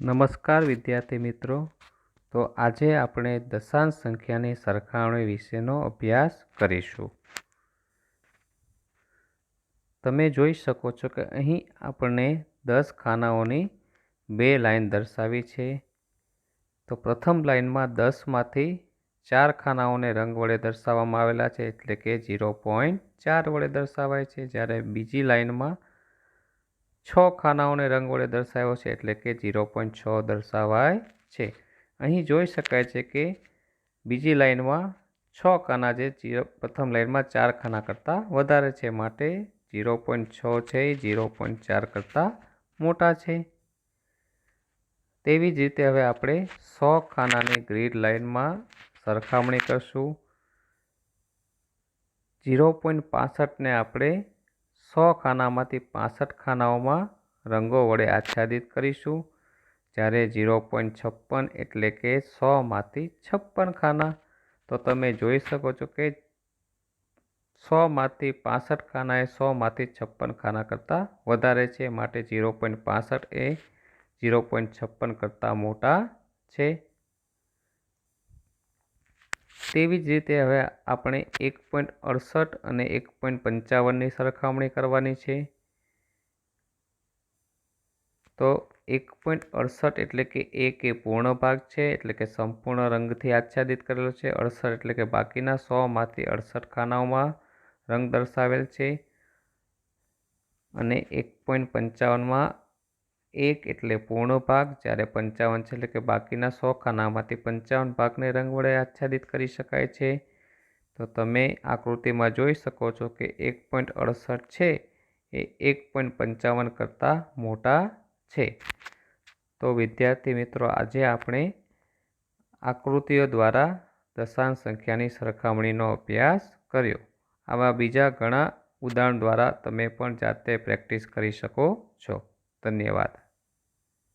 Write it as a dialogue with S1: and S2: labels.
S1: નમસ્કાર વિદ્યાર્થી મિત્રો. તો આજે આપણે દશાંશ સંખ્યાની સરખામણી વિશેનો અભ્યાસ કરીશું. તમે જોઈ શકો છો કે અહીં આપણે 10 ખાનાઓની 2 લાઈન દર્શાવી છે. તો પ્રથમ લાઈનમાં 10માંથી 4 ખાનાઓને રંગ વડે દર્શાવવામાં આવેલા છે, એટલે કે 0.4 વડે દર્શાવાય છે. જ્યારે બીજી લાઈનમાં 6 ખાનાઓને રંગ વડે દર્શાવ્યો છે, એટલે કે 0.6 દર્શાવાય છે. અહીં જોઈ શકાય છે કે બીજી લાઈનમાં 6 ખાના જે પ્રથમ લાઈનમાં 4 ખાના કરતાં વધારે છે, માટે 0.6 છે એ 0.4 કરતાં મોટા છે. તેવી જ રીતે હવે આપણે 100 ખાનાની ગ્રીડ લાઈનમાં સરખામણી કરશું. 0.65ને આપણે 100 ખાનામાંથી 65 ખાનાઓમાં રંગો વડે આચ્છાદિત કરીશું. જ્યારે 0.56 એટલે કે 100માંથી 56 ખાના. તો તમે જોઈ શકો છો કે 100માંથી 65 ખાના એ 100માંથી 56 ખાના કરતાં વધારે છે, માટે 0.65 એ 0.56 કરતાં મોટા છે. તેવી જ રીતે હવે આપણે 1.68 અને 1.55ની સરખામણી કરવાની છે. તો 1.68 એટલે કે 1 એ પૂર્ણ ભાગ છે, એટલે કે સંપૂર્ણ રંગથી આચ્છાદિત કરેલો છે. 68 એટલે કે બાકીના 100માંથી 68 ખાનાઓમાં રંગ દર્શાવેલ છે. અને 1.55માં 1 એટલે પૂર્ણ ભાગ, જ્યારે 55 છે એટલે કે બાકીના 100 ખાનામાંથી 55 ભાગને રંગ વડે આચ્છાદિત કરી શકાય છે. તો તમે આકૃતિમાં જોઈ શકો છો કે 1.68 છે એ 1.55 કરતાં મોટા છે. તો વિદ્યાર્થી મિત્રો, આજે આપણે આકૃતિઓ દ્વારા દશાંશ સંખ્યાની સરખામણીનો અભ્યાસ કર્યો. આવા બીજા ઘણા ઉદાહરણ દ્વારા તમે પણ જાતે પ્રેક્ટિસ કરી શકો છો. ધન્યવાદ.